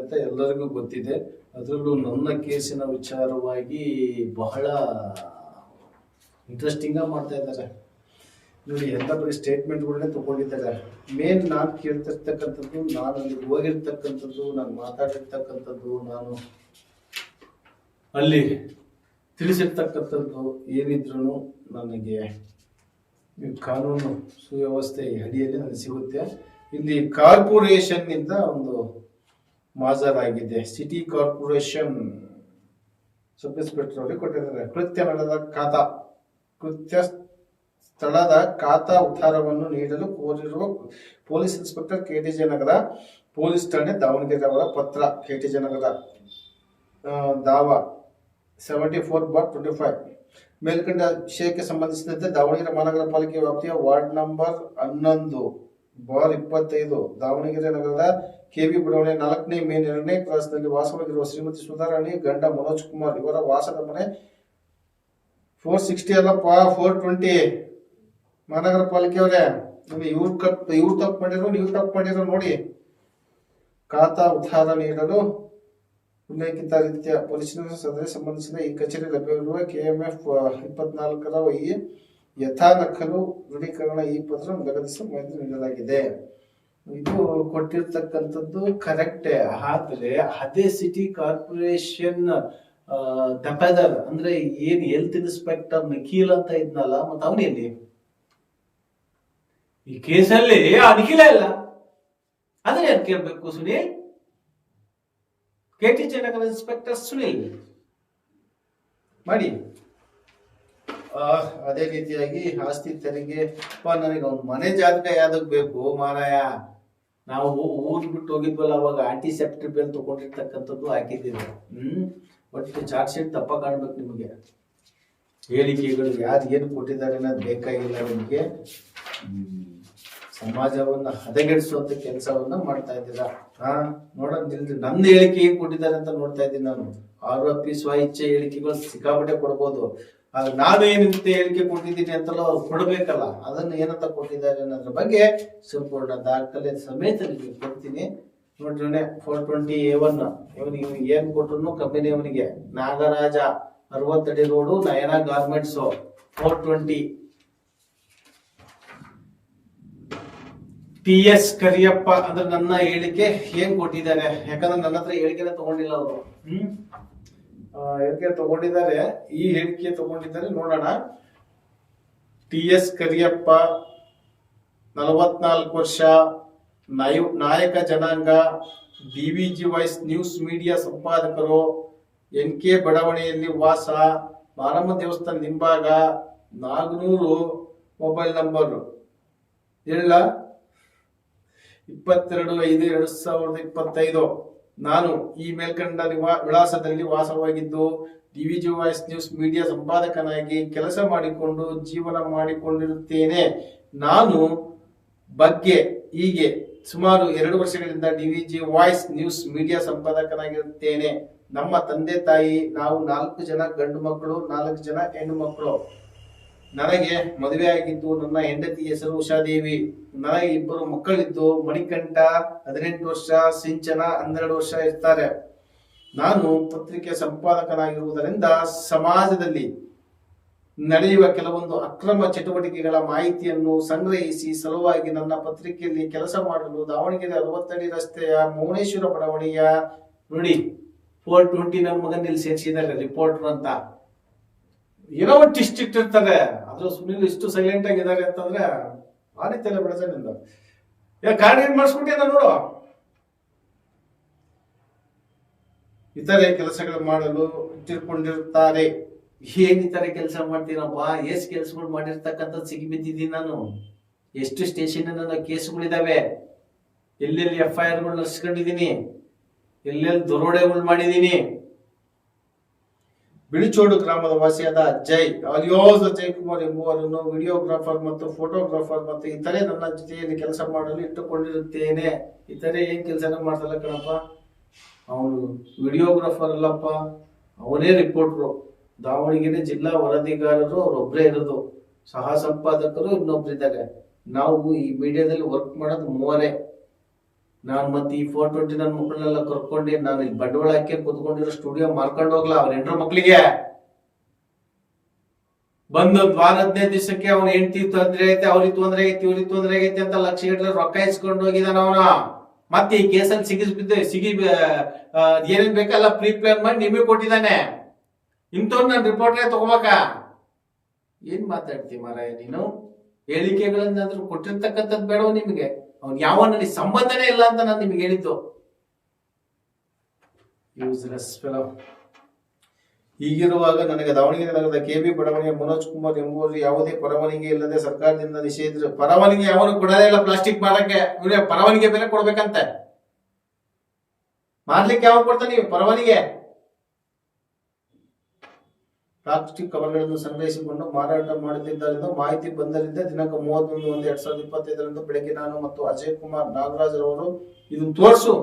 ಅಂತ ಎಲ್ಲರಿಗೂ ಗೊತ್ತಿದೆ. ಅದರಲ್ಲೂ ನನ್ನ ಕೇಸಿನ ವಿಚಾರವಾಗಿ ಬಹಳ ಇಂಟ್ರೆಸ್ಟಿಂಗ್ ಆಗಿ ಮಾಡ್ತಾ ಇದ್ದಾರೆ ನೋಡಿ. ಎಲ್ಲ ಬರೀ ಸ್ಟೇಟ್ಮೆಂಟ್ಗಳನ್ನೇ ತಗೊಂಡಿದ್ದಾರೆ. ಮೇನ್ ನಾನು ಕೇಳ್ತಿರ್ತಕ್ಕಂಥದ್ದು, ನಾನು ಅಲ್ಲಿ ಹೋಗಿರ್ತಕ್ಕಂಥದ್ದು, ನಾನು ಮಾತಾಡಿರ್ತಕ್ಕಂಥದ್ದು, ನಾನು ಅಲ್ಲಿ ತಿಳಿಸಿರ್ತಕ್ಕಂಥದ್ದು ಏನಿದ್ರು ನನಗೆ ಕಾನೂನು ಸುವ್ಯವಸ್ಥೆ ಅಡಿಯಲ್ಲಿ ನನಗೆ ಸಿಗುತ್ತೆ. ಇಲ್ಲಿ ಕಾರ್ಪೊರೇಷನ್ ನಿಂದ ಒಂದು ಮಾಜರಾಗಿದೆ. ಸಿಟಿ ಕಾರ್ಪೊರೇಷನ್ ಸಬ್ ಇನ್ಸ್ಪೆಕ್ಟರ್ ಅವರಿಗೆ ಕೊಟ್ಟಿದ್ದಾರೆ. ಕೃತ್ಯ ಸ್ಥಳದ ಖಾತಾ ಉತ್ತಾರವನ್ನು ನೀಡಲು ಕೋರಿರುವ ಪೊಲೀಸ್ ಇನ್ಸ್ಪೆಕ್ಟರ್ ಕೆಟಿಜೆ ನಗರ ಪೊಲೀಸ್ ಠಾಣೆ ದಾವಣಗೆರೆ ಅವರ ಪತ್ರ. ಕೆಟಿಜೆ ನಗರ ದಾವಾ 74/25 ಮೇಲ್ಕಂಡ ವಿಷಯಕ್ಕೆ ಸಂಬಂಧಿಸಿದಂತೆ ದಾವಣಗೆರೆ ಮಹಾನಗರ ಪಾಲಿಕೆ ವ್ಯಾಪ್ತಿಯ ವಾರ್ಡ್ ನಂಬರ್ 11/25 ದಾವಣಗೆರೆ ನಗರದ ಕೆವಿ ಬಡಾವಣೆ 4ನೇ ಮೇನ್ 2ನೇ ಕ್ರಾಸ್ನಲ್ಲಿ ವಾಸವಾಗಿರುವ ಶ್ರೀಮತಿ ಸುಧಾರಾಣಿ ಗಂಡ ಮನೋಜ್ ಕುಮಾರ್ ಇವರ ವಾಸದ ಮನೆ 460 ಅಲ್ಲಪ್ಪ 420. ಮಹಾನಗರ ಪಾಲಿಕೆಯವರೇ, ಇವ್ರು ತಪ್ಪು ಮಾಡಿರೋ, ನೀವು ತಪ್ಪು ಮಾಡಿರೋ ನೋಡಿ. ಖಾತಾ ಉತ್ತಾರ ನೀಡಲು ಉಲ್ಲೇಖಿತ ರೀತಿಯ ಪೊಲೀಸಿನ ಸದಸ್ಯ ಸಂಬಂಧಿಸಿದ ಈ ಕಚೇರಿ ಲಭ್ಯವಿರುವ KMF 24ರ ಈ ಯಥಾ ನಕಲು ದೃಢೀಕರಣ ಈ ಪತ್ರ ಲಗತ್ತಿಸಿ ಮಾಹಿತಿ ನೀಡಲಾಗಿದೆ. ಇದು ಕೊಟ್ಟಿರ್ತಕ್ಕಂಥದ್ದು ಕರೆಕ್ಟೇ. ಆದ್ರೆ ಅದೇ ಸಿಟಿ ಕಾರ್ಪೊರೇಷನ್ ದಫೇದಾರ್ ಅಂದ್ರೆ ಏನ್ ಹೆಲ್ತ್ ಇನ್ಸ್ಪೆಕ್ಟರ್ ನಿಖಿಲ್ ಅಂತ ಇದ್ನಲ್ಲ, ಮತ್ತೆ ಅವನೆಲ್ಲಿ ಈ ಕೇಸಲ್ಲಿ ನಿಖಿಲ ಇಲ್ಲ. ಅದನ್ನ ಯಾರು ಕೇಳ್ಬೇಕು? ಸುನೀಲ್, ಕೆಟಿಜೆ ನಗರ ಇನ್ಸ್ಪೆಕ್ಟರ್ ಸುನೀಲ್ ಮಾಡಿ. ಅದೇ ರೀತಿಯಾಗಿ ಆಸ್ತಿ ತೆರಿಗೆ, ನನಗೆ ಒಂದು ಮನೆ ಜಾತಕ ಯಾವ್ದಕ್ ಬೇಕು ಮಾರಾಯ? ನಾವು ಊರ್ ಬಿಟ್ಟು ಹೋಗಿದ್ವಲ್ಲ, ಅವಾಗ ಆಂಟಿಸೆಪ್ಟಿಕ್ ಬೇಲ್ ತಗೊಂಡಿರ್ತಕ್ಕಂಥದ್ದು ಹಾಕಿದ್ದೀವಿ. ಒಟ್ಟು ಚಾರ್ಜ್ ಶೀಟ್ ತಪ್ಪ ಕಾಣ್ಬೇಕು ನಿಮಗೆ. ಹೇಳಿಕೆಗಳು ಯಾರು ಏನು ಕೊಟ್ಟಿದ್ದಾರೆ ಅನ್ನೋದು ಬೇಕಾಗಿಲ್ಲ ನಿಮಗೆ. ಸಮಾಜವನ್ನ ಹದಗೆಡಿಸುವಂತ ಕೆಲಸವನ್ನ ಮಾಡ್ತಾ ಇದ್ದೀರಾ. ನೋಡೋದಿಲ್ರಿ, ನನ್ನ ಹೇಳಿಕೆ ಏನ್ ಕೊಟ್ಟಿದ್ದಾರೆ ಅಂತ ನೋಡ್ತಾ ಇದ್ದೀನಿ ನಾನು. ಆರೋಪಿ ಸ್ವ ಇಚ್ಛೆ ಹೇಳಿಕೆಗಳು ಸಿಕ್ಕಾಪಟ್ಟೆ ಕೊಡ್ಬೋದು. ನಾನು ಏನಂತ ಹೇಳಿಕೆ ಕೊಟ್ಟಿದ್ದೀನಿ ಅಂತಲ್ಲ ಅವ್ರು ಕೊಡ್ಬೇಕಲ್ಲ, ಅದನ್ನ ಏನಂತ ಕೊಟ್ಟಿದ್ದಾರೆ ಅನ್ನೋದ್ರ ಬಗ್ಗೆ ಸಂಪೂರ್ಣ ದಾಖಲೆ ಸಮೇತ ನಿಮಗೆ ಕೊಡ್ತೀನಿ. ನೋಡ್ರಿ, 420A1 ಇವನಿಗೆ ಏನ್ ಕೊಟ್ರು ಕಂಪನಿ ಅವನಿಗೆ. ನಾಗರಾಜ 60 ಅಡಿ ರೋಡು, ನಯನ ಗಾರ್ಮೆಂಟ್ಸ್ 420. TS ಕರಿಯಪ್ಪ ಅಂದ್ರೆ ನನ್ನ ಹೇಳಿಕೆ ಏನ್ ಕೊಟ್ಟಿದ್ದಾರೆ, ಯಾಕಂದ್ರೆ ನನ್ನ ಹತ್ರ ಹೇಳಿಕೆನ ತಗೊಂಡಿಲ್ಲ ಅವರು. ಹೇಳಿಕೆ ತಗೊಂಡಿದ್ದಾರೆ, ಈ ಹೇಳಿಕೆ ತಗೊಂಡಿದ್ದಾರೆ. ನೋಡೋಣ. TS ಕರಿಯಪ್ಪ 44 ವರ್ಷ, ನಾಯಕ ಜನಾಂಗ, DVG ವಾಯ್ಸ್ ನ್ಯೂಸ್ ಮೀಡಿಯಾ ಸಂಪಾದಕರು, NK ಬಡಾವಣೆಯಲ್ಲಿ ವಾಸ, ಮಾರಮ್ಮ ದೇವಸ್ಥಾನ ಹಿಂಭಾಗ, ನಾಗನೂರು. Mobile number 22/5/2025. ನಾನು ಈ ಮೇಲ್ಕಂಡ ವಿಳಾಸದಲ್ಲಿ ವಾಸವಾಗಿದ್ದು DVG ವಾಯ್ಸ್ ನ್ಯೂಸ್ ಮೀಡಿಯಾ ಸಂಪಾದಕನಾಗಿ ಕೆಲಸ ಮಾಡಿಕೊಂಡು ಜೀವನ ಮಾಡಿಕೊಂಡಿರುತ್ತೇನೆ. ನಾನು ಬಗ್ಗೆ ಹೀಗೆ ಸುಮಾರು 2 ವರ್ಷಗಳಿಂದ DVG ವಾಯ್ಸ್ ನ್ಯೂಸ್ ಮೀಡಿಯಾ ಸಂಪಾದಕನಾಗಿರುತ್ತೇನೆ. ನಮ್ಮ ತಂದೆ ತಾಯಿ, ನಾವು 4 ಜನ ಗಂಡು ಮಕ್ಕಳು, 4 ಜನ ಹೆಣ್ಣು ಮಕ್ಕಳು. ನನಗೆ ಮದುವೆ ಆಗಿದ್ದು, ನನ್ನ ಹೆಂಡತಿ ಹೆಸರು ಉಷಾದೇವಿ. ನನಗೆ 2 ಮಕ್ಕಳಿದ್ದು, ಮಣಿಕಂಠ 18 ವರ್ಷ, ಸಿಂಚನ 12 ವರ್ಷ ಇರ್ತಾರೆ. ನಾನು ಪತ್ರಿಕೆ ಸಂಪಾದಕನಾಗಿರುವುದರಿಂದ ಸಮಾಜದಲ್ಲಿ ನಡೆಯುವ ಕೆಲವೊಂದು ಅಕ್ರಮ ಚಟುವಟಿಕೆಗಳ ಮಾಹಿತಿಯನ್ನು ಸಂಗ್ರಹಿಸಿ ಸಲುವಾಗಿ ನನ್ನ ಪತ್ರಿಕೆಯಲ್ಲಿ ಕೆಲಸ ಮಾಡಲು ದಾವಣಗೆರೆ 60 ಅಡಿ ರಸ್ತೆಯ ಮೌನೇಶ್ವರ ಬಡಾವಣೆಯ ನೋಡಿ 420 ನನ್ನ ಮಗನಲ್ಲಿ ಸೇರಿಸಿದ್ದಾರೆ ರಿಪೋರ್ಟರ್ ಅಂತ. ಏನೋ ಒಂದು ಇಷ್ಟ ಇಟ್ಟಿರ್ತಾರೆ. ಆದ್ರೂ ಸುನೀಲ್ ಇಷ್ಟು ಸೈಲೆಂಟ್ ಆಗಿದ್ದಾರೆ ಅಂತಂದ್ರೆ ಭಾರಿ ತಲೆ ಬೆಳೆಸನಿಂದ. ಕಾರ್ಡ್ ಏನ್ ಮಾಡಿಸ್ಬಿಟ್ಟೆ ನೋಡು. ಇತರೆ ಕೆಲಸಗಳು ಮಾಡಲು ಇಟ್ಟಿರ್ಕೊಂಡಿರುತ್ತಾರೆ. ಏನ್ ಇತರೆ ಕೆಲಸ ಮಾಡ್ತೀನಪ್ಪ? ಎಷ್ಟು ಕೆಲಸಗಳು ಮಾಡಿರ್ತಕ್ಕಂಥದ್ದು ಸಿಗಿಬಿದ್ದಿದ್ದೀನಿ ನಾನು. ಎಷ್ಟು ಸ್ಟೇಷನ್ ನನ್ನ ಕೇಸ್ಗಳಿದಾವೆ, ಎಲ್ಲೆಲ್ಲಿ FIR ಗಳು ನಡ್ಸ್ಕೊಂಡಿದ್ದೀನಿ, ಎಲ್ಲೆಲ್ಲಿ ದರೋಡೆಗಳು ಮಾಡಿದ್ದೀನಿ. ಬಿಳಿಚೋಡು ಗ್ರಾಮದ ವಾಸಿಯಾದ ಅಜಯ್ ಕುಮಾರ್ ಎಂಬುವರನ್ನು ವಿಡಿಯೋಗ್ರಾಫರ್ ಮತ್ತು ಫೋಟೋಗ್ರಾಫರ್ ಮತ್ತು ಇತರೆ ನನ್ನ ಜೊತೆಯಲ್ಲಿ ಕೆಲಸ ಮಾಡಲು ಇಟ್ಟುಕೊಂಡಿರುತ್ತೇನೆ. ಇತರೆ ಏನ್ ಕೆಲಸನ ಮಾಡ್ತಲ್ಲ ಕಣಪ್ಪ, ಅವನು ವಿಡಿಯೋಗ್ರಾಫರ್ ಅಲ್ಲಪ್ಪ, ಅವನೇ ರಿಪೋರ್ಟ್ರು. ದಾವಣಗೆರೆ ಜಿಲ್ಲಾ ವರದಿಗಾರರು ಅವರೊಬ್ಬರೇ ಇರೋದು, ಸಹ ಸಂಪಾದಕರು ಇನ್ನೊಬ್ರಿದ್ದಾರೆ. ನಾವು ಈ ಮೀಡಿಯಾದಲ್ಲಿ ವರ್ಕ್ ಮಾಡೋದು 3 ನಾನು ಮತ್ತೆ ಈ 420 ನನ್ನ ಮಕ್ಕಳನ್ನೆಲ್ಲ ಕರ್ಕೊಂಡು ನಾನು ಇಲ್ಲಿ ಬಂಡವಾಳ ಹಾಕಿ ಕುತ್ಕೊಂಡಿರೋ ಸ್ಟುಡಿಯೋ ಮಾರ್ಕೊಂಡು ಹೋಗ್ಲಾ ಅವ್ರ ಹೆಂಡ್ರ ಮಕ್ಳಿಗೆ. ಬಂದು 15 ದಿವಸಕ್ಕೆ ಅವ್ನ ಹೆಂಡತಿ ತೊಂದ್ರೆ ಐತೆ, ಅವ್ರಿಗೆ ತೊಂದ್ರೆ ಐತಿ, ಇವ್ರಿಗೆ ತೊಂದ್ರೆ ಆಗೈತೆ ಅಂತ ಲಕ್ಷ ಗಟ್ಟಲೆ ರೊಕ್ಕ ಇಸ್ಕೊಂಡು ಹೋಗಿದಾನ ಅವನ. ಮತ್ತೆ ಈ ಕೇಸಲ್ಲಿ ಸಿಗಿ ಏನೇನ್ ಬೇಕಲ್ಲ ಪ್ರೀ ಪ್ಲಾನ್ ಮಾಡಿ ನಿಮಗೆ ಕೊಟ್ಟಿದ್ದಾನೆ. ಇಂಥವ್ರು ನಾನು ರಿಪೋರ್ಟ್ರೇ ತಗೋಬೇಕ? ಏನ್ ಮಾತಾಡ್ತಿ ಮಾರಾಯ ನೀನು? ಹೇಳಿಕೆಗಳನ್ನಾದ್ರೂ ಕೊಟ್ಟಿರ್ತಕ್ಕಂಥದ್ದು ಬೇಡವ ನಿಮಗೆ? ಅವ್ನು ಯಾವ ನನಗೆ ಸಂಬಂಧನೇ ಇಲ್ಲ ಅಂತ ನಾನು ನಿಮ್ಗೆ ಹೇಳಿದ್ದು. Useless fellow. ಹೀಗಿರುವಾಗ ನನಗೆ ದಾವಣಗೆರೆ ನಗರದ ಕೆಬಿ ಬಡಾವಣೆಯ ಮನೋಜ್ ಕುಮಾರ್ ಎಂಬುವರು ಯಾವುದೇ ಪರವಾನಗಿ ಇಲ್ಲದೆ ಸರ್ಕಾರದಿಂದ ನಿಷೇಧಿಸಿದ ಪರವಾನಗಿ ಅವನು ಕೊಡಲೇ ಇಲ್ಲ ಪ್ಲಾಸ್ಟಿಕ್ ಮಾರಕ್ಕೆ. ಇವರೇ ಪರವಾನಗಿ ಬೇರೆ ಕೊಡ್ಬೇಕಂತೆ. ಮಾರ್ಲಿಕ್ಕೆ ಯಾವ ಕೊಡ್ತಾನೆ ನೀವು ಪರವಾನಗಿ? ಪ್ಲಾಸ್ಟಿಕ್ ಕವರ್ಗಳನ್ನು ಸಂಗ್ರಹಿಸಿಕೊಂಡು ಮಾರಾಟ ಮಾಡುತ್ತಿದ್ದರಿಂದ ಮಾಹಿತಿ ಬಂದರಿಂದ ದಿನಾಂಕ 31/1/2025 ಬೆಳಗ್ಗೆ ನಾನು ಮತ್ತು ಅಜಯ್ ಕುಮಾರ್ ನಾಗರಾಜ್ ರವರು ಇದನ್ನ ತೋರ್ಸು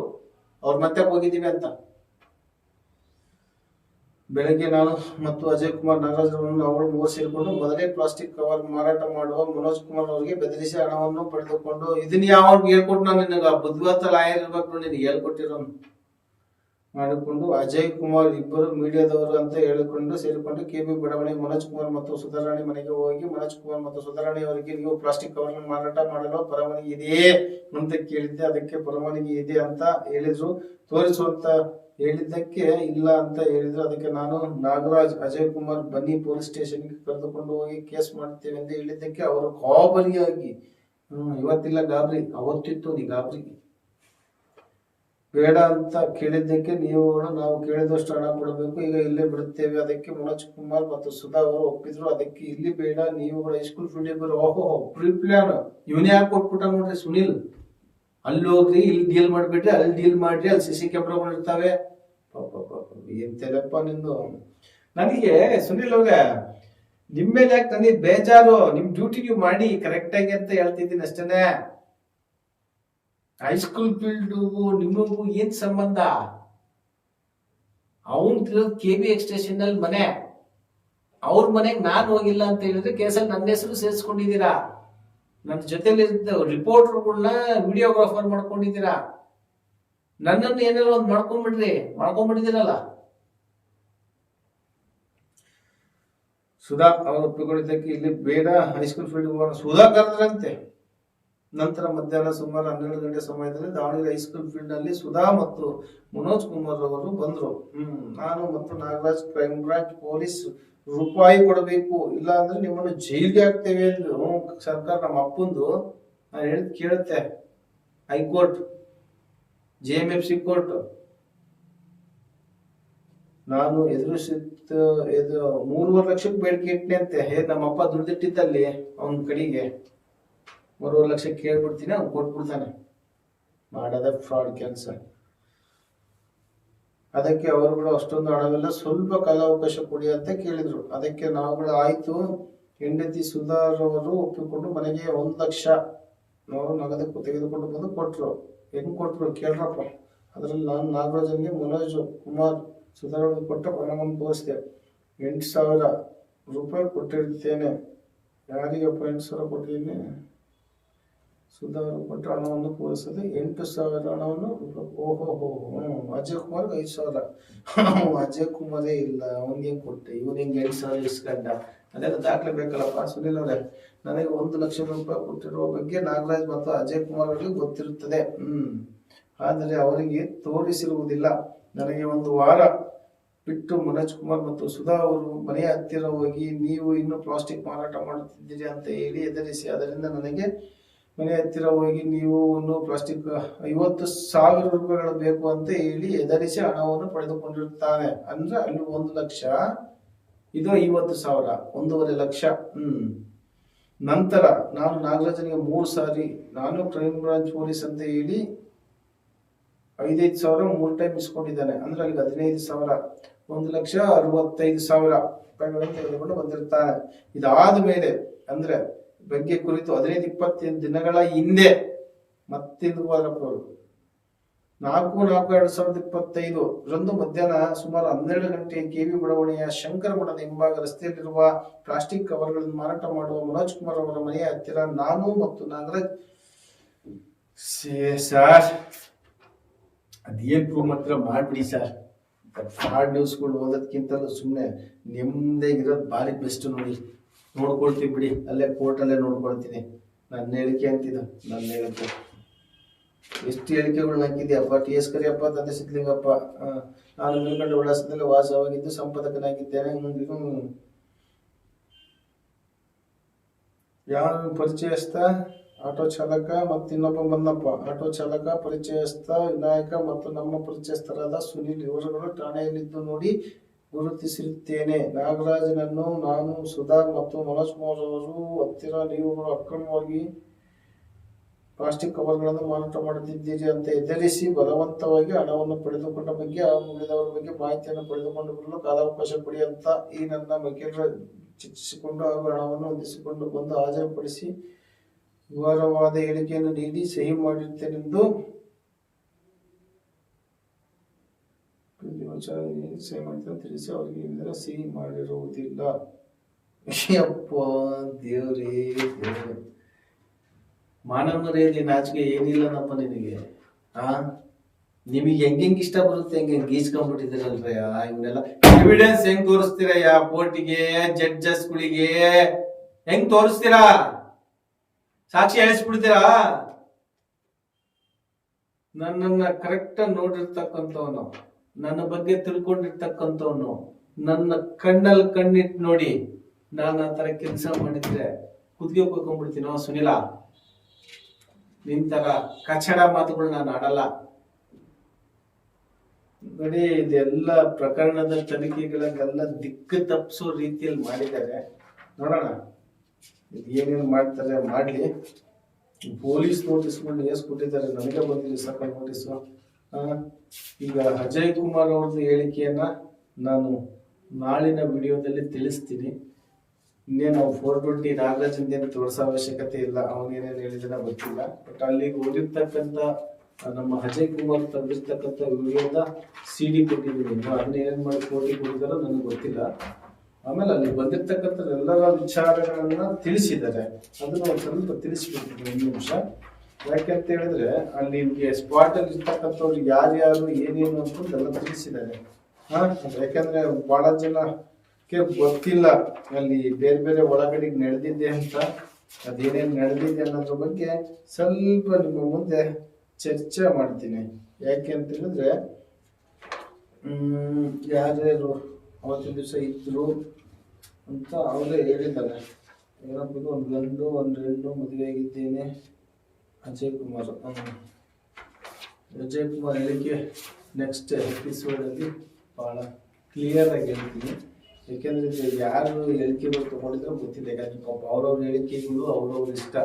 ಅವ್ರ ಮತ್ತೆ ಹೋಗಿದ್ದೀವಿ ಅಂತ. ಬೆಳಗ್ಗೆ ನಾನು ಮತ್ತು ಅಜಯ್ ಕುಮಾರ್ ನಾಗರಾಜ್ ರವರನ್ನು ಅವಳು 3 ಸೇರಿಕೊಂಡು ಮೊದಲೇ ಪ್ಲಾಸ್ಟಿಕ್ ಕವರ್ ಮಾರಾಟ ಮಾಡುವ ಮನೋಜ್ ಕುಮಾರ್ ಅವರಿಗೆ ಬೆದರಿಸಿ ಹಣವನ್ನು ಪಡೆದುಕೊಂಡು ಇದನ್ನ ಯಾವ ಹೇಳ್ಕೊಟ್ಟು ನಾನು ನಿನಗ ಬುದ್ಧಿವಂತ ಲಾಯರ್ ಇರ್ಬೇಕು ನಿನಗೆ ಹೇಳ್ಕೊಟ್ಟಿರೋ ಮಾಡಿಕೊಂಡು ಅಜಯ್ ಕುಮಾರ್ ಇಬ್ಬರು ಮೀಡಿಯಾದವರು ಅಂತ ಹೇಳಿಕೊಂಡು ಸೇರಿಕೊಂಡು ಕೆಬಿ ಬಡಾವಣೆ ಮನೋಜ್ ಕುಮಾರ್ ಮತ್ತು ಸುಧಾರಾಣಿ ಮನೆಗೆ ಹೋಗಿ ಮನೋಜ್ ಕುಮಾರ್ ಮತ್ತು ಸುಧಾರಾಣಿ ಅವರಿಗೆ ನೀವು ಪ್ಲಾಸ್ಟಿಕ್ ಕವರ್ ಮಾರಾಟ ಮಾಡಲು ಪರವಾನಗಿ ಇದೆಯೇ ಅಂತ ಕೇಳಿದ್ದೆ. ಅದಕ್ಕೆ ಪರವಾನಗಿ ಇದೆ ಅಂತ ಹೇಳಿದ್ರು. ತೋರಿಸುವಂತ ಹೇಳಿದ್ದಕ್ಕೆ ಇಲ್ಲ ಅಂತ ಹೇಳಿದ್ರು. ಅದಕ್ಕೆ ನಾನು ನಾಗರಾಜ್ ಅಜಯ್ ಕುಮಾರ್ ಬನ್ನಿ ಪೊಲೀಸ್ ಸ್ಟೇಷನ್ಗೆ ಕರೆದುಕೊಂಡು ಹೋಗಿ ಕೇಸ್ ಮಾಡ್ತೇವೆ ಅಂತ ಹೇಳಿದ್ದಕ್ಕೆ ಅವರು ಗಾಬರಿಯಾಗಿ ಇವತ್ತಿಲ್ಲ ಗಾಬರಿ, ಅವತ್ತಿತ್ತು ನೀ ಗಾಬರಿ ಬೇಡ ಅಂತ ಕೇಳಿದ್ದಕ್ಕೆ ನೀವು ನಾವು ಕೇಳಿದಷ್ಟು ಹಣ ಕೊಡಬೇಕು, ಈಗ ಇಲ್ಲೇ ಬಿಡುತ್ತೇವೆ. ಅದಕ್ಕೆ ಮನೋಜ್ ಕುಮಾರ್ ಮತ್ತು ಸುಧಾ ಅವರು ಒಪ್ಪಿದ್ರು. ಅದಕ್ಕೆ ಇಲ್ಲಿ ಬೇಡ ನೀವು ಹೈಸ್ಕೂಲ್ ಫೀಲ್ಡ್ ಬರೋ ಓಹೋ ಪ್ರೀ ಪ್ಲಾನ್ ಇವನೇ ಯಾಕೆ ಕೊಟ್ಬಿಟ್ಟ ನೋಡ್ರಿ ಸುನಿಲ್. ಅಲ್ಲಿ ಹೋಗ್ರಿ, ಇಲ್ಲಿ ಡೀಲ್ ಮಾಡ್ಬಿಟ್ರಿ, ಅಲ್ಲಿ ಡೀಲ್ ಮಾಡ್ರಿ, ಅಲ್ಲಿ CC ಕ್ಯಾಮ್ರಾಗಳು ಇರ್ತಾವೆ. ಎಂತೆಲ್ಲಪ್ಪ ನಿಂದು. ನನಗೆ ಸುನಿಲ್ ಅವ್ರೆ ನಿಮ್ ಮೇಲೆ ಯಾಕೆ ನನಗೆ ಬೇಜಾರು? ನಿಮ್ ಡ್ಯೂಟಿ ನೀವು ಮಾಡಿ ಕರೆಕ್ಟ್ ಆಗಿ ಅಂತ ಹೇಳ್ತಿದ್ದೀನಿ ಅಷ್ಟೇನೆ. ಹೈಸ್ಕೂಲ್ ಫೀಲ್ಡ್ಗೂ ನಿಮಗೂ ಏನ್ ಸಂಬಂಧ? ಅವನ್ KB ಎಕ್ಸ್ಟೇಷನ್ ಅಲ್ಲಿ ಮನೆ, ಅವ್ರ ಮನೆಗೆ ನಾನು ಹೋಗಿಲ್ಲ ಅಂತ ಹೇಳಿದ್ರೆ ಕೇಸಲ್ಲಿ ನನ್ನ ಹೆಸರು ಸೇರಿಸ್ಕೊಂಡಿದ್ದೀರಾ. ನನ್ನ ಜೊತೆಲಿ ರಿಪೋರ್ಟರ್ಗಳನ್ನ ವಿಡಿಯೋಗ್ರಾಫರ್ ಮಾಡ್ಕೊಂಡಿದ್ದೀರಾ. ನನ್ನನ್ನು ಏನಾದ್ರು ಒಂದು ಮಾಡ್ಕೊಂಡ್ಬಿಟ್ಟಿದ್ದೀರಲ್ಲ. ಸುಧಾ ಅವರು ಒಪ್ಪಿಕೊಂಡಿದ್ದಕ್ಕೆ ಇಲ್ಲಿ ಬೇಡ ಹೈಸ್ಕೂಲ್ ಫೀಲ್ಡ್ ಸುಧಾ ಕರೆದ್ರಂತೆ. ನಂತರ ಮಧ್ಯಾಹ್ನ ಸುಮಾರು 12 ಗಂಟೆ ಸಮಯದಲ್ಲಿ ದಾವಣಗೆರೆ ಹೈಸ್ಕೂಲ್ ಫೀಲ್ಡ್ ನಲ್ಲಿ ಸುಧಾ ಮತ್ತು ಮನೋಜ್ ಕುಮಾರ್ ಅವರು ಬಂದ್ರು. ನಾನು ಮತ್ತು ನಾಗರಾಜ್ ಕ್ರೈಮ್ ಬ್ರಾಂಚ್ ಪೊಲೀಸ್ ರೂಪಾಯಿ ಕೊಡಬೇಕು, ಇಲ್ಲ ಅಂದ್ರೆ ನಿಮ್ಮನ್ನು ಜೈಲ್ಗೆ ಹಾಕ್ತೇವೆ ಎಂದು ಸರ್ಕಾರ ನಮ್ಮ ಅಪ್ಪಂದು ನಾನು ಹೇಳಿದ್ ಕೇಳುತ್ತೆ. ಹೈಕೋರ್ಟ್, JMFC ಕೋರ್ಟ್ ನಾನು ಎದುರಿಸಿದ 3.5 ಲಕ್ಷಕ್ಕೆ ಬೇಡಿಕೆ ಇಟ್ಟನೆ ಅಂತೆ. ನಮ್ಮಪ್ಪ ದುಡ್ದಿಟ್ಟಿದ್ದಲ್ಲಿ ಅವನ ಕಡೆಗೆ 3.5 ಲಕ್ಷ ಕೇಳ್ಬಿಡ್ತೀನಿ, ಅವ್ನು ಕೊಟ್ಬಿಡ್ತಾನೆ. ಮಾಡದ ಫ್ರಾಡ್ ಕೆಲಸ. ಅದಕ್ಕೆ ಅವರುಗಳು ಅಷ್ಟೊಂದು ಹಣವೆಲ್ಲ ಸ್ವಲ್ಪ ಕಾಲಾವಕಾಶ ಕೊಡಿ ಅಂತ ಕೇಳಿದ್ರು. ಅದಕ್ಕೆ ನಾವುಗಳು ಆಯ್ತು. ಹೆಂಡತಿ ಸುಧಾರವರು ಒಪ್ಪಿಕೊಂಡು ಮನೆಗೆ 1 ಲಕ್ಷ ನಾವು ನಗದಕ್ಕೂ ತೆಗೆದುಕೊಂಡು ಬಂದು ಕೊಟ್ರು. ಹೆಂಗ್ ಕೊಟ್ರು ಕೇಳ್ರಪ್ಪ. ಅದ್ರಲ್ಲಿ ನಾನು ನಾಗರಾಜನ್ಗೆ ಮನೋಜ್ ಕುಮಾರ್ ಸುಧಾರಣಿಗೆ ಕೊಟ್ಟ ಹಣವನ್ನು ತೋರಿಸಿದೆ. 8,000 ರೂಪಾಯಿ ಕೊಟ್ಟಿರ್ತೇನೆ. ಯಾರಿಗಪ್ಪ 8,000 ಕೊಟ್ಟಿದ್ದೀನಿ? ಸುಧಾರ ಕೊಟ್ಟ ಹಣವನ್ನು ತೋರಿಸದೆ 8,000 ಹಣವನ್ನು. ಓಹೋ ಅಜಯ್ ಕುಮಾರ್ 5,000. ಅಜಯ್ ಕುಮಾರೇ ಇಲ್ಲ, ಅವನಿಗೆ ಕೊಟ್ಟೆ, ಇವನ್ ಹೆಂಗೆ 8,000 ಇಸ್ಕೊಂಡ? ಅದೆಲ್ಲ ದಾಖಲೆ ಬೇಕಲ್ಲಪ್ಪ ಸುನಿಲ್ ಅವರೇ. ನನಗೆ 1 ಲಕ್ಷ ರೂಪಾಯಿ ಕೊಟ್ಟಿರುವ ಬಗ್ಗೆ ನಾಗರಾಜ್ ಮತ್ತು ಅಜಯ್ ಕುಮಾರ್ ಅವರಿಗೆ ಗೊತ್ತಿರುತ್ತದೆ. ಆದರೆ ಅವರಿಗೆ ತೋರಿಸಿರುವುದಿಲ್ಲ. ನನಗೆ 1 ವಾರ ಬಿಟ್ಟು ಮನೋಜ್ ಕುಮಾರ್ ಮತ್ತು ಸುಧಾ ಅವರು ಮನೆಯ ಹತ್ತಿರ ಹೋಗಿ ನೀವು ಇನ್ನು ಪ್ಲಾಸ್ಟಿಕ್ ಮಾರಾಟ ಮಾಡುತ್ತಿದ್ದೀರಿ ಅಂತ ಹೇಳಿ ಎದುರಿಸಿ, ಅದರಿಂದ ನನಗೆ ಮನೆ ಹತ್ತಿರ ಹೋಗಿ ನೀವು ಒಂದು ಪ್ಲಾಸ್ಟಿಕ್ 50,000 ರೂಪಾಯಿಗಳು ಬೇಕು ಅಂತ ಹೇಳಿ ಎದುರಿಸಿ ಹಣವನ್ನು ಪಡೆದುಕೊಂಡಿರುತ್ತಾನೆ. ಅಂದ್ರೆ ಅಲ್ಲಿ 1 ಲಕ್ಷ, ಇದು 50,000, 1.5 ಲಕ್ಷ. ನಂತರ ನಾನು ನಾಗರಾಜನಿಗೆ 3 ಸಾರಿ ನಾನು ಕ್ರೈಮ್ ಬ್ರಾಂಚ್ ಪೊಲೀಸ್ ಅಂತ ಹೇಳಿ 5,000 3 ಟೈಮ್ ಇಸ್ಕೊಂಡಿದ್ದಾನೆ. ಅಂದ್ರೆ ಅಲ್ಲಿ 15,000, 1,65,000 ರೂಪಾಯಿಗಳನ್ನು ತೆಗೆದುಕೊಂಡು ಬಂದಿರ್ತಾನೆ. ಇದಾದ ಮೇಲೆ ಅಂದ್ರೆ ಬಗ್ಗೆ ಕುರಿತು 15-20 ದಿನಗಳ ಹಿಂದೆ ಮತ್ತಿಂದು 4/4/2025 ರಂದು ಮಧ್ಯಾಹ್ನ ಸುಮಾರು 12 ಗಂಟೆ ಕೆವಿ ಬಡಾವಣೆಯ ಶಂಕರ ಮಠದ ಹಿಂಭಾಗ ರಸ್ತೆಯಲ್ಲಿರುವ ಪ್ಲಾಸ್ಟಿಕ್ ಕವರ್ಗಳನ್ನು ಮಾರಾಟ ಮಾಡುವ ಮನೋಜ್ ಕುಮಾರ್ ಅವರ ಮನೆಯ ಹತ್ತಿರ ನಾನು ಮತ್ತು ನಾಗರಾಜ್ ಅದೇನ್ ಪ್ರೂವ್ ಮಾತ್ರ ಮಾಡ್ಬಿಡಿ ಸರ್. ಫ್ರಾಡ್ ನ್ಯೂಸ್ಗಳು ಓದೋದಕ್ಕಿಂತಲೂ ಸುಮ್ಮನೆ ನೆಮ್ಮದೇ ಇರೋದು ಭಾರಿ ಬೆಸ್ಟ್. ನೋಡ್ಕೊಳ್ತೀವಿ ಬಿಡಿ, ಅಲ್ಲೇ ಕೋರ್ಟಲ್ಲೇ ನೋಡ್ಕೊಳ್ತೀನಿ. ನನ್ನ ಹೇಳಿಕೆ ಅಂತಿದ್ದು ನನ್ನ ಹೇಳಿಕೆ. ಎಷ್ಟು ಹೇಳಿಕೆಗಳು ಹಾಕಿದ್ಯಪ್ಪ. ಟಿ ಎಸ್ ಕರಿಯಪ್ಪ, ತಂದೆ ಸಿದ್ಲಿಂಗಪ್ಪ. ನಾನು ಮೇಲ್ಕಂಡ ವಿಳಾಸದಲ್ಲಿ ವಾಸವಾಗಿದ್ದು ಸಂಪಾದಕನಾಗಿದ್ದೇನೆ. ಯಾರು ಪರಿಚಯಸ್ಥ? ಆಟೋ ಚಾಲಕ ಮತ್ತು ಇನ್ನೊಬ್ಬ ಬಂದಪ್ಪ. ಆಟೋ ಚಾಲಕ, ಪರಿಚಯಸ್ಥ ವಿನಾಯಕ ಮತ್ತು ನಮ್ಮ ಪರಿಚಯಸ್ಥರಾದ ಸುನಿಲ್ ಇವರುಗಳು ಠಾಣೆಯಲ್ಲಿದ್ದು ನೋಡಿ ಗುರುತಿಸಿರುತ್ತೇನೆ. ನಾಗರಾಜನನ್ನು ನಾನು, ಸುಧಾ ಮತ್ತು ಮನೋಜ್ ಕುಮಾರ್ ಅವರು ಹತ್ತಿರ ನೀವುಗಳು ಅಕ್ರಮವಾಗಿ ಪ್ಲಾಸ್ಟಿಕ್ ಕವರ್ಗಳನ್ನು ಮಾರಾಟ ಮಾಡುತ್ತಿದ್ದೀರಿ ಅಂತ ಎದುರಿಸಿ ಬಲವಂತವಾಗಿ ಹಣವನ್ನು ಪಡೆದುಕೊಂಡ ಬಗ್ಗೆ ಹಾಗೂ ಉಳಿದವರ ಬಗ್ಗೆ ಮಾಹಿತಿಯನ್ನು ಪಡೆದುಕೊಂಡು ಬರಲು ಕಾಲಾವಕಾಶ ಕೊಡಿ ಅಂತ ಈ ನನ್ನ ವಕೀಲರು ಚರ್ಚಿಸಿಕೊಂಡು ಹಾಗೂ ಹಣವನ್ನು ಹೊಂದಿಸಿಕೊಂಡು ಬಂದು ಹಾಜರುಪಡಿಸಿ ವಿವರವಾದ ಹೇಳಿಕೆಯನ್ನು ನೀಡಿ ಸಹಿ ಮಾಡಿರ್ತೇನೆಂದು ಸಹಿ ಮಾಡಿದ ತಿಳಿಸಿ ಅವರಿಗೆ ಇದರ ಸಹಿ ಮಾಡಿರುವುದಿಲ್ಲ. ಅಪ್ಪ ದೇವ್ರೇ ದೇವ್ರೆ, ಮಾನವ ಮರ್ಯಾದೆ ನಾಚಿಕೆ ಏನಿಲ್ಲನಪ್ಪ ನಿನಗೆ. ನಿಮಗೆ ಹೆಂಗ್ ಇಷ್ಟ ಬರುತ್ತೆ ಹೆಂಗೆ ಗೀಚ್ಕೊಂಡ್ಬಿಟ್ಟಿದ್ದೀರಲ್ರಯ್ಯ. ಇವನ್ನೆಲ್ಲ ಎವಿಡೆನ್ಸ್ ಹೆಂಗ್ ತೋರಿಸ್ತೀರಯ್ಯ ಕೋರ್ಟಿಗೆ, ಜಡ್ಜಸ್ಗಳಿಗೆ ಹೆಂಗ್ ತೋರಿಸ್ತೀರಾ? ಸಾಕ್ಷಿ ಹೇಳಿಸ್ಬಿಡ್ತೀರಾ? ನನ್ನನ್ನ ಕರೆಕ್ಟ್ ನೋಡಿರ್ತಕ್ಕಂಥವನು, ನನ್ನ ಬಗ್ಗೆ ತಿಳ್ಕೊಂಡಿರ್ತಕ್ಕಂಥವನು, ನನ್ನ ಕಣ್ಣಲ್ಲಿ ಕಣ್ಣಿಟ್ಟು ನೋಡಿ ನಾನು ಆ ತರ ಕೆಲಸ ಮಾಡಿದ್ರೆ ಕುದ್ಗೆ ಹೋಗ್ಕೊಂಡ್ಬಿಡ್ತೀನೋ ಸುನಿಲ. ನಿಂತರ ಕಚಡ ಮಾತುಗಳು ನಾನು ಆಡಲ್ಲ ನೋಡಿ. ಇದೆಲ್ಲ ಪ್ರಕರಣದ ತನಿಖೆಗಳಿಗೆಲ್ಲ ದಿಕ್ಕು ತಪ್ಪಿಸೋ ರೀತಿಯಲ್ಲಿ ಮಾಡಿದ್ದಾರೆ. ನೋಡೋಣ ಏನೇನು ಮಾಡ್ತಾರೆ ಮಾಡ್ಲಿ. ಪೊಲೀಸ್ ನೋಟಿಸ್ಗಳನ್ನ ಎಷ್ಟು ಕೊಟ್ಟಿದ್ದಾರೆ ನನಗೆ ಬಂದಿದೆ ಸಾಕ ನೋಟಿಸು. ಈಗ ಅಜಯ್ ಕುಮಾರ್ ಅವ್ರದ್ದು ಹೇಳಿಕೆಯನ್ನ ನಾನು ನಾಳಿನ ವಿಡಿಯೋದಲ್ಲಿ ತಿಳಿಸ್ತೀನಿ. ಇನ್ನೇನು 420 ನಾಗರಾಜನ್ ತೋರಿಸೋ ಅವಶ್ಯಕತೆ ಇಲ್ಲ. ಅವನೇನೇನು ಹೇಳಿದಾನ ಗೊತ್ತಿಲ್ಲ. ಬಟ್ ಅಲ್ಲಿಗೆ ಹೋಗಿರ್ತಕ್ಕಂಥ ನಮ್ಮ ಅಜಯ್ ಕುಮಾರ್ ತಂದಿರ್ತಕ್ಕಂಥ ವಿಡಿಯೋದ CD ಕೊಟ್ಟಿದ್ದೀನಿ. ಅದನ್ನ ಏನೇನ್ ಮಾಡಿ ಕೋರ್ಟಿಗೆ ಕೊಟ್ಟಿದಾರೋ ನನಗೆ ಗೊತ್ತಿಲ್ಲ. ಆಮೇಲೆ ಅಲ್ಲಿ ಬಂದಿರ್ತಕ್ಕಂಥ ಎಲ್ಲರ ವಿಚಾರಗಳನ್ನ ತಿಳಿಸಿದ್ದಾರೆ. ಅದನ್ನ ಒಂದು ಸ್ವಲ್ಪ ತಿಳಿಸ್ಬಿಡ್ತೀನಿ ಒಂದು ನಿಮಿಷ. ಯಾಕೆಂತ ಹೇಳಿದ್ರೆ ಅಲ್ಲಿ ಸ್ಪಾಟ್ ಅಲ್ಲಿ ಇರ್ತಕ್ಕಂಥವ್ರು ಯಾರ್ಯಾರು ಏನೇನು ಅಂತ ಎಲ್ಲ ತಿಳಿಸಿದ್ದಾರೆ. ಯಾಕಂದ್ರೆ ಬಹಳ ಜನಕ್ಕೆ ಗೊತ್ತಿಲ್ಲ ಅಲ್ಲಿ ಬೇರೆ ಬೇರೆ ಒಳಗಡೆ ನಡೆದಿದೆ ಅಂತ. ಅದೇನೇನು ನಡೆದಿದೆ ಅನ್ನೋದ್ರ ಬಗ್ಗೆ ಸ್ವಲ್ಪ ನಿಮ್ಮ ಮುಂದೆ ಚರ್ಚೆ ಮಾಡ್ತೀನಿ. ಯಾಕೆ ಅಂತ ಹೇಳಿದ್ರೆ ಯಾರ್ಯಾರು ಅವತ್ತಿನ ದಿವಸ ಇದ್ರು ಅಂತ ಅವರೇ ಹೇಳಿದ್ದಾರೆ. ಏನಪ್ಪ, ಒಂದು ಗಂಡು ಒಂದು ಹೆಣ್ಣು ಮದುವೆ ಆಗಿದ್ದೇನೆ. ಅಜಯ್ ಕುಮಾರ್ ಹೇಳಿಕೆ ನೆಕ್ಸ್ಟ್ ಎಪಿಸೋಡಲ್ಲಿ ಭಾಳ ಕ್ಲಿಯರ್ ಆಗಿ ಹೇಳ್ತೀನಿ. ಯಾಕೆಂದ್ರೆ ಯಾರು ಹೇಳಿಕೆಗಳು ತಗೊಂಡಿದ್ರೆ ಗೊತ್ತಿಲ್ಲ. ಯಾಕಂದ್ರೆ ಪಾಪ ಅವ್ರವ್ರ ಹೇಳಿಕೆಗಳು ಅವ್ರವ್ರ ಇಷ್ಟ.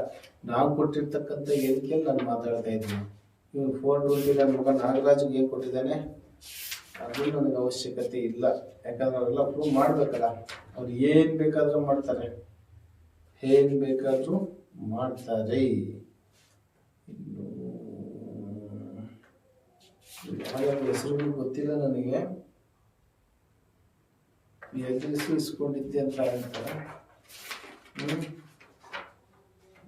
ನಾವು ಕೊಟ್ಟಿರ್ತಕ್ಕಂಥ ಹೇಳಿಕೆಯಲ್ಲಿ ನಾನು ಮಾತಾಡ್ತಾ ಇದ್ದೀನಿ. ಇವ್ನು 420 ನನ್ನ ಮಗ ನಾಗರಾಜ್ಗೆ ಏನು ಕೊಟ್ಟಿದ್ದಾನೆ ಅದು ನನಗೆ ಅವಶ್ಯಕತೆ ಇಲ್ಲ. ಯಾಕಂದ್ರೆ ಅವರೆಲ್ಲ ಪ್ರೂವ್ ಮಾಡ್ಬೇಕಲ್ಲ. ಅವ್ರು ಏನ್ ಬೇಕಾದ್ರೂ ಮಾಡ್ತಾರೆ, ಏನ್ ಬೇಕಾದ್ರೂ ಮಾಡ್ತಾರೆ. ಹೆಸರು ಗೊತ್ತಿಲ್ಲ ನನಗೆ. ಎದುರಿಸಿ ಇಸ್ಕೊಂಡಿದ್ದೆ ಅಂತ ಹೇಳ್ತಾರೆ.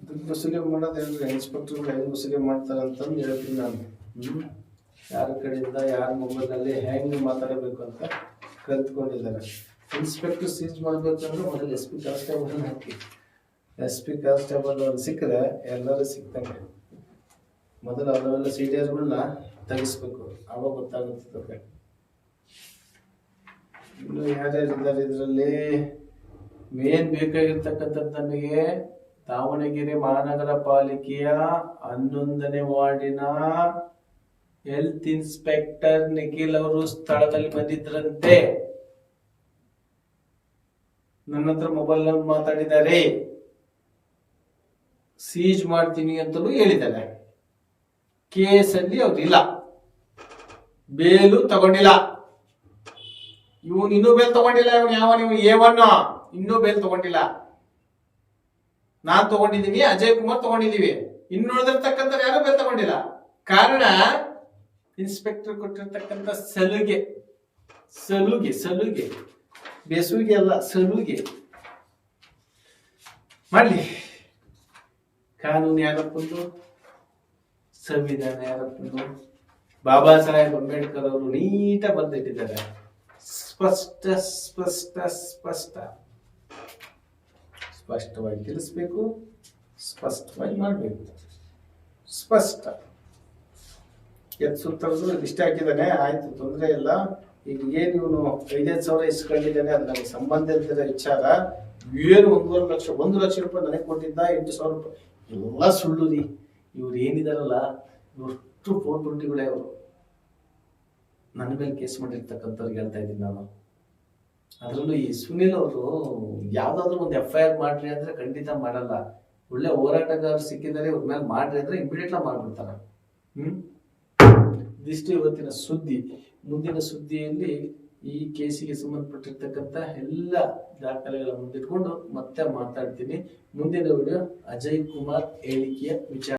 ದುಡ್ಡು ವಸೂಲಿ ಮಾಡೋದು ಹೇಳಿದ್ರೆ ಇನ್ಸ್ಪೆಕ್ಟರ್ಗಳು ಹೆಂಗ್ ವಸೂಲಿ ಮಾಡ್ತಾರೆ ಅಂತಂದು ಹೇಳ್ತೀನಿ ನಾನು. ಯಾರ ಕಡೆಯಿಂದ ಯಾರ ಮೊಬೈಲಲ್ಲಿ ಹೆಂಗ್ ಮಾತಾಡಬೇಕು ಅಂತ ಕಲ್ತ್ಕೊಂಡಿದ್ದಾರೆ. ಇನ್ಸ್ಪೆಕ್ಟರ್ ಸೀಜ್ ಮಾಡ್ಬೇಕಂದ್ರೆ ಮೊದಲು SP ಕಾನ್ಸ್ಟೇಬಲ್ ಹಾಕಿ. SP ಕಾನ್ಸ್ಟೇಬಲ್ ಅವ್ರು ಸಿಕ್ಕರೆ ಎಲ್ಲರೂ ಸಿಕ್ತಂಗೆ. ಮೊದಲು ಅವರೆಲ್ಲ ಸೀನಿಯರ್ಗಳನ್ನ ತೆಗಿಸ್ಬೇಕು, ಅವಾಗ ಗೊತ್ತಾಗುತ್ತೆ. ಇನ್ನು ಯಾರ್ಯಾರಿದ್ದಾರೆ ಇದರಲ್ಲಿ ಮೇನ್ ಬೇಕಾಗಿರ್ತಕ್ಕಂಥದ್ದು ನನಗೆ ದಾವಣಗೆರೆ ಮಹಾನಗರ ಪಾಲಿಕೆಯ 11ನೇ ವಾರ್ಡಿನ ಹೆಲ್ತ್ ಇನ್ಸ್ಪೆಕ್ಟರ್ ನಿಖಿಲ್ ಅವರು ಸ್ಥಳದಲ್ಲಿ ಬಂದಿದ್ರಂತೆ. ನನ್ನ ಹತ್ರ ಮೊಬೈಲ್ ನಲ್ಲಿ ಮಾತಾಡಿದ್ದಾರೆ. ಸೀಜ್ ಮಾಡ್ತೀನಿ ಅಂತಲೂ ಹೇಳಿದ್ದಾರೆ. ಕೇಸಲ್ಲಿ ಅವ್ರಿಲ್ಲ, ಬೇಲು ತಗೊಂಡಿಲ್ಲ. ಇವನು ಇನ್ನೂ ಬೇಲ್ ತಗೊಂಡಿಲ್ಲ. ಇವನು ಯಾವ ನೀವು A1 ಇನ್ನೂ ಬೇಲ್ ತಗೊಂಡಿಲ್ಲ. ನಾನ್ ತಗೊಂಡಿದ್ದೀನಿ, ಅಜಯ್ ಕುಮಾರ್ ತಗೊಂಡಿದೀವಿ. ಇನ್ನು ಉಳಿದಿರ್ತಕ್ಕಂಥ ಯಾರು ಬೇಲ್ ತಗೊಂಡಿಲ್ಲ. ಕಾರಣ ಇನ್ಸ್ಪೆಕ್ಟರ್ ಕೊಟ್ಟಿರ್ತಕ್ಕಂಥ ಸಲುಗೆ ಬೇಸುಗೆ ಅಲ್ಲ, ಸಲುಗೆ. ಮಾಡ್ಲಿ. ಕಾನೂನು ಯಾರಪ್ಪಂದು, ಸಂವಿಧಾನ ಯಾರಪ್ಪಂದು, ಬಾಬಾ ಸಾಹೇಬ್ ಅಂಬೇಡ್ಕರ್ ಅವರು ನೀಟಾಗಿ ಬರೆದಿಟ್ಟಿದ್ದಾರೆ. ಸ್ಪಷ್ಟ ಸ್ಪಷ್ಟ ಸ್ಪಷ್ಟ ಸ್ಪಷ್ಟವಾಗಿ ತಿಳಿಸ್ಬೇಕು, ಸ್ಪಷ್ಟವಾಗಿ ಮಾಡಬೇಕು. ಸ್ಪಷ್ಟ ಸೂತ್ರಗಳು ಇಷ್ಟ ಹಾಕಿದ್ದಾನೆ, ಆಯ್ತು, ತೊಂದರೆ ಇಲ್ಲ. ಈಗ ಏನು ಇವನು 5,000 ಇಸ್ಕೊಂಡಿದ್ದಾನೆ, ಅದು ನನಗೆ ಸಂಬಂಧ ಇಲ್ಲದ ವಿಚಾರ. ಏನು 1 ಲಕ್ಷ ರೂಪಾಯಿ ನನಗೆ ಕೊಟ್ಟಿದ್ದ, 8,000 ರೂಪಾಯಿ ಎಲ್ಲ ಸುಳ್ಳು ರೀ. ಇವ್ರು ಏನಿದಾರಲ್ಲ ಇವಷ್ಟು ಫೋನ್ ಟ್ವೆಂಟಿಗಳೇ. ಅವರು ನನ್ನ ಮೇಲೆ ಕೇಸ್ ಮಾಡಿರ್ತಕ್ಕಂಥವ್ರಿಗೆ ಹೇಳ್ತಾ ಇದ್ದೀನಿ ನಾನು. ಅದರಲ್ಲೂ ಈ ಸುನಿಲ್ ಅವರು ಯಾವ್ದಾದ್ರು ಒಂದು FIR ಮಾಡ್ರಿ ಅಂದ್ರೆ ಖಂಡಿತ ಮಾಡಲ್ಲ. ಒಳ್ಳೆ ಹೋರಾಟಗಾರರು ಸಿಕ್ಕಿದ್ದಾರೆ, ಇವ್ರ ಮೇಲೆ ಮಾಡ್ರಿ ಅಂದ್ರೆ ಇಮಿಡಿಯೇಟ್ ಮಾಡ್ಬಿಡ್ತಾರ. ಇದಿಷ್ಟು ಇವತ್ತಿನ ಸುದ್ದಿ. ಮುಂದಿನ ಸುದ್ದಿಯಲ್ಲಿ ಈ ಕೇಸಿಗೆ ಸಂಬಂಧಪಟ್ಟಿರ್ತಕ್ಕಂಥ ಎಲ್ಲ ದಾಖಲೆಗಳ ಮುಂದಿಟ್ಕೊಂಡು ಮತ್ತೆ ಮಾತಾಡ್ತೀನಿ. ಮುಂದಿನ ವಿಡಿಯೋ ಅಜಯ್ ಕುಮಾರ್ ಹೇಳಿಕೆಯ ವಿಚಾರ.